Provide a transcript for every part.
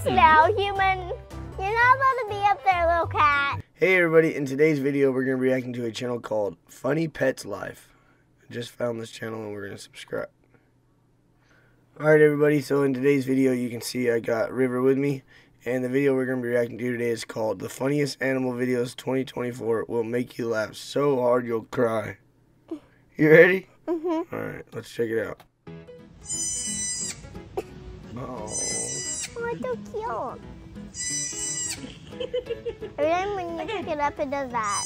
now, human. You're not allowed to be up there, little cat. Hey everybody, in today's video we're going to be reacting to a channel called Funny Pets Life. I just found this channel and we're going to subscribe. Alright everybody, so in today's video you can see I got River with me. And the video we're going to be reacting to today is called The Funniest Animal Videos 2024 Will Make You Laugh So Hard You'll Cry. You ready? Mm-hmm. Alright, let's check it out. Oh, it's so cute. Every time when you pick it up, it does that.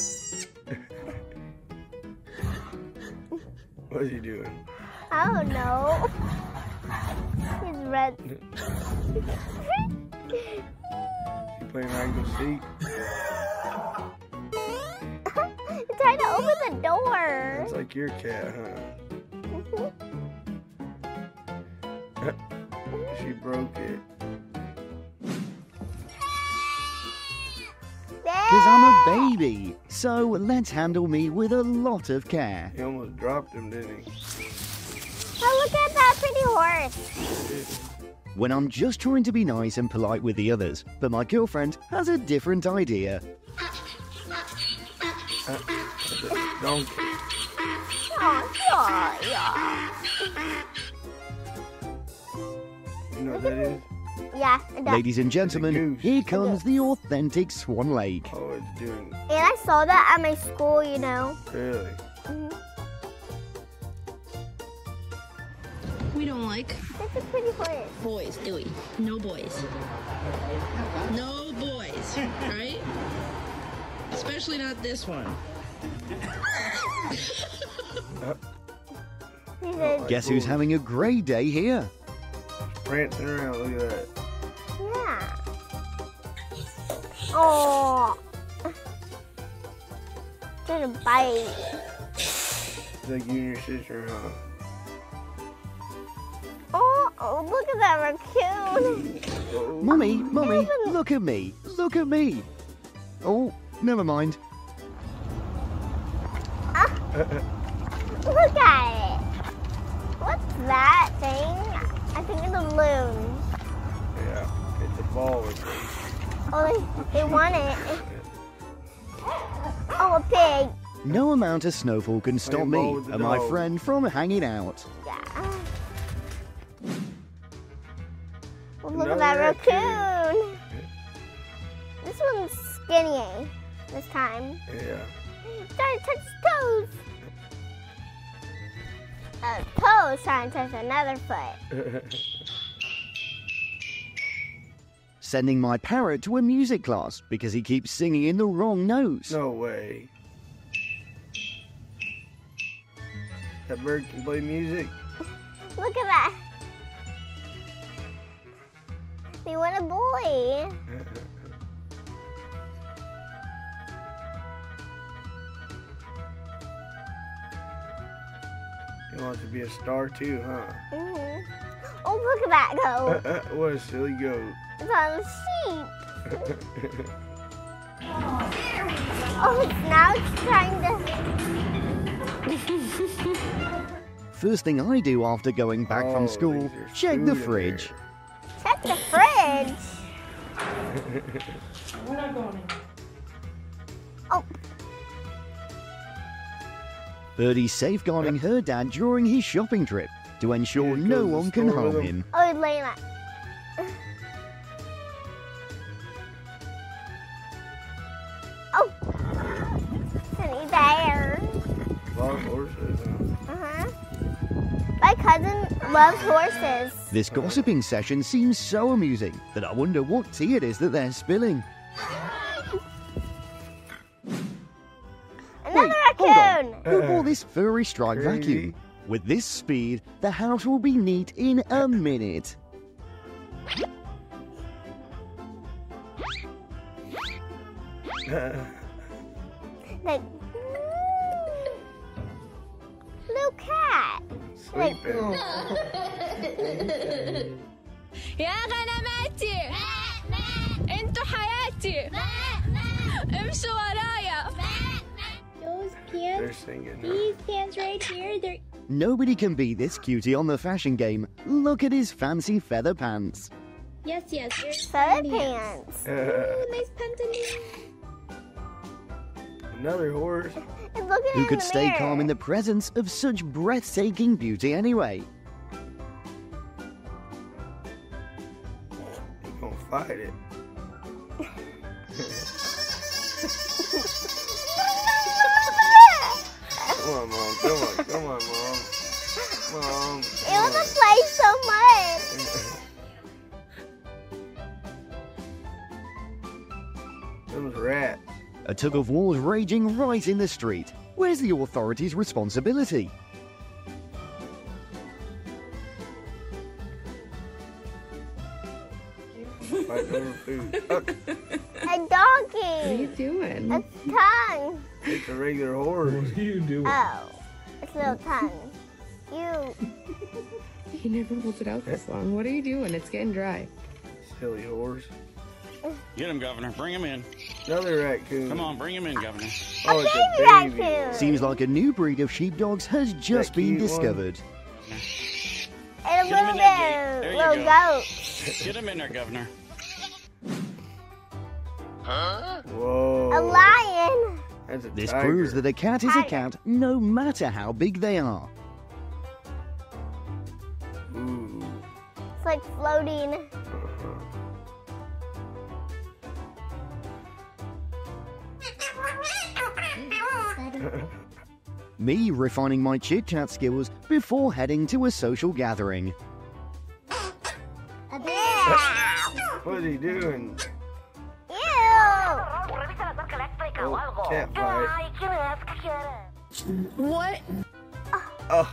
what is he doing? I don't know. He's red. You playing hide and seek? It's trying to open the door. It's like your cat, huh? She broke it. Because I'm a baby, so let's handle me with a lot of care. He almost dropped him, didn't he? Oh, look at that pretty horse. When I'm just trying to be nice and polite with the others, but my girlfriend has a different idea. Donkey. Oh, yeah. You know what that is? Yeah, it does. Ladies and gentlemen, here comes the authentic swan lake. Oh, it's doing. And I saw that at my school, you know. Really? Mm-hmm. We don't like That's a pretty horse. boys, do we? No boys. No boys, right? Especially not this one. Guess who's having a great day here? Prancing around, look at that. Yeah. Oh. Did a bite. It's like you and your sister, huh? Oh, look at that raccoon. Oh. Mummy, look at me, look at me. Oh, never mind. Look at it. What's that thing? I think it's a balloon. Yeah, it's a ball with it. Oh, they want it. Oh, a pig. No amount of snowfall can stop me and my friend from hanging out. Yeah. Oh, look at that raccoon. This one's skinny this time. Yeah. Trying to touch his toes. A toe's trying to touch another foot. Sending my parrot to a music class because he keeps singing in the wrong notes. No way. That bird can play music. Look at that. They want a boy. He wants to be a star too, huh? Mm-hmm. Oh, look at that goat. What a silly goat. It's on a sheep. Oh, now it's trying to... First thing I do after going back from school, check the fridge. Check the fridge. We're not going. Oh. Birdie's safeguarding her dad during his shopping trip to ensure no one can harm him. Oh, he's laying that. Oh. Honey bear. Love horses, huh? Uh-huh. My cousin loves horses. This gossiping session seems so amusing that I wonder what tea it is that they're spilling. Another Hold raccoon. on. Who bought this furry striped vacuum? With this speed, the house will be neat in a minute. Like, little cat. Sleeping. يا غنماتي انتوا حياتي امشوا ورايا. Those They're pants, singing. these pants right here, they're Nobody can beat this cutie on the fashion game. Look at his fancy feather pants. Yes, yes. Your Soda pants. Ooh, nice pantaloons. Another horse. It's looking Who in could the stay mirror. calm in the presence of such breathtaking beauty anyway? You're gonna fight it. Come on, Mom. Come on. Come on, Mom. Mom. It wants to play so much. Those rats. A tug of war is raging right in the street. Where's the authorities' responsibility? Fighting over food. Oh, A donkey. What are you doing? A tongue. it's a regular horse. What are you doing? Oh, it's a little tongue. You. He never holds it out this long. What are you doing? It's getting dry. Silly horse. Get him, Governor. Bring him in. Another raccoon. Come on, bring him in, Governor. Oh, it's a baby baby. raccoon. Seems like a new breed of sheepdogs has just That been cute one? discovered. And a Get him little in there, bit There of you little go. goat. Get him in there, Governor. Whoa. A lion. That's a This tiger. proves that a cat is a Tiger. cat, no matter how big they are. Ooh. It's like floating. Me refining my chit-chat skills before heading to a social gathering. What is he doing? Ew. Oh, cat fight. What Oh,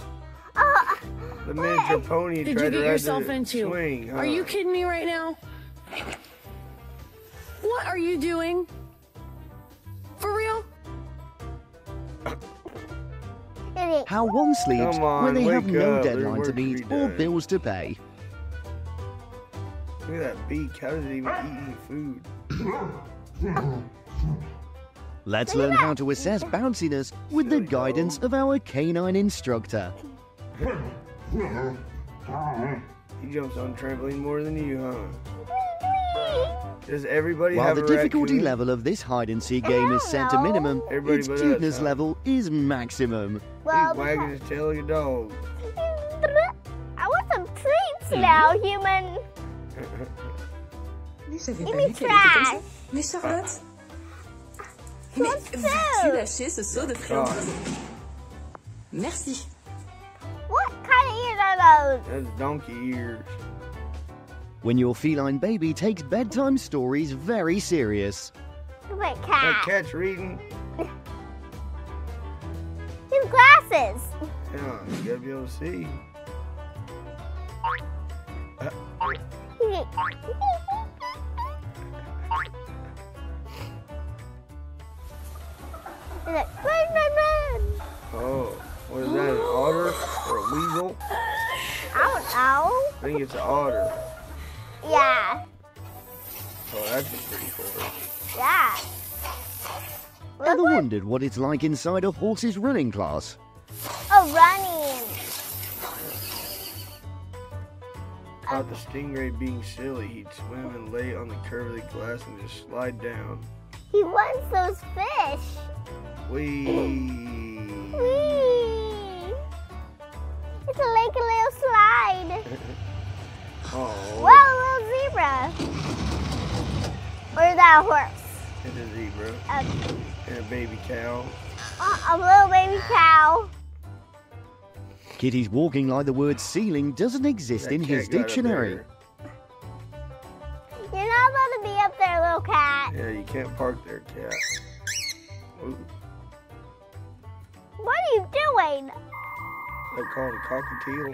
the miniature pony did tried you to get ride yourself the into? swing. Huh? Are you kidding me right now? What are you doing? For real? How one sleeps Come on, when they have wake no up. There's deadline to work to meet be or done. bills to pay. Look at that beak. How does it even eat any food? Let's learn how to assess bounciness with the guidance of our canine instructor. He jumps on trampoline more than you, huh? Does everybody While have the a difficulty raccoon? level of this hide-and-seek game is set to minimum, Everybody its but us, cuteness huh? level is maximum. Well, He's wagging his tail like a dog. I want some treats now, human. J'avais Give pas me vu qu'elle était comme ça. trash. Mais Charlotte, mais What's veux-tu that? lâcher ce seau de friandise? Merci. What kind of ears are those? That's donkey ears. When your feline baby takes bedtime stories very serious. Wait, That cat. cat's reading. His glasses. Yeah, you gotta be able to see. He's like, run, run, run. Oh, what is that, an otter or a weasel? I don't know. I think it's an otter. Yeah, Oh, that's a pretty horse. yeah. Ever Look what, wondered what it's like inside a horse's running class? oh, running. Thought the stingray being silly, he'd swim and lay on the curve of the glass and just slide down. He wants those fish. Whee! Whee! It's like a little slide. Oh, Wow, a little zebra. Or is that a horse? it's a zebra Okay. and a baby cow. A little baby cow. Kitty's walking like the word ceiling doesn't exist That in his cat got up dictionary. there. You're not allowed to be up there, little cat. Yeah, you can't park there, cat. Ooh, What are you doing? they call it a cockatiel.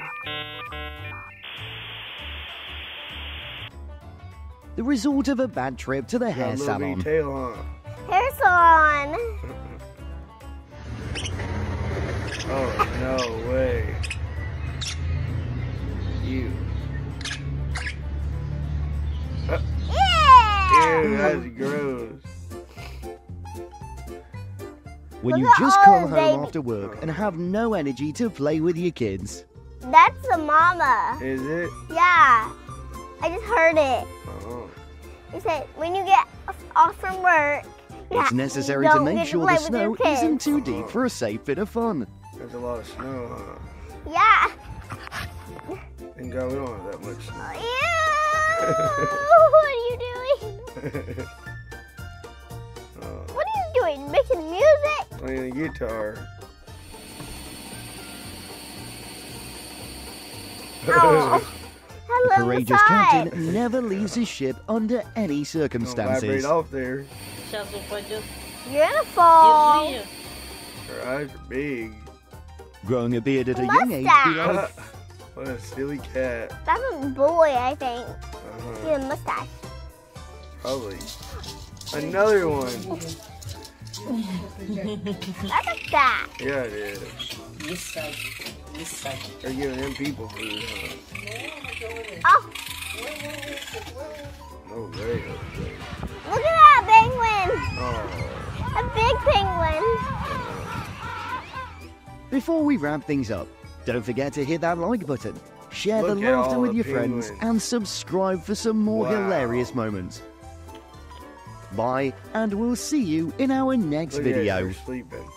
The result of a bad trip to the Got hair a little bitty salon. tail, huh? Hair salon. Oh, no way. You. Yeah! Ew, that's gross. When Look you at just all come the home baby- after work and have no energy to play with your kids. That's the mama. Is it? Yeah. I just heard it. Oh. He said when you get off from work, It's necessary to make sure the snow isn't too deep for a safe bit of fun. There's a lot of snow, huh? Yeah. Thank God we don't have that much snow. Ew! What are you doing? What are you doing? Making music? Playing the guitar. Oh. The courageous captain never leaves his ship under any Don't circumstances. vibrate off there. You're gonna fall. Her eyes are big. Growing a beard at a young age, Mustache. be like, What a silly cat. That's a boy, I think. He Uh-huh. has a mustache. Probably. Another one. That's a cat. Yeah, it is. They're giving them people food, huh? Oh, No way. look at that penguin. Oh. A big penguin. before we wrap things up, don't forget to hit that like button, share the Look at laughter all with the your friends, penguins. and subscribe for some more Wow. hilarious moments. Bye, and we'll see you in our next Look at video. her sleeping.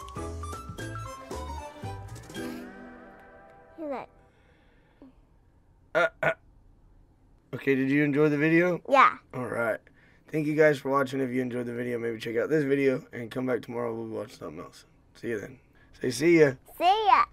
He's like, Okay, did you enjoy the video? yeah. Alright. Thank you guys for watching. If you enjoyed the video, maybe check out this video and come back tomorrow. We'll watch something else. See you then. Say see ya. See ya.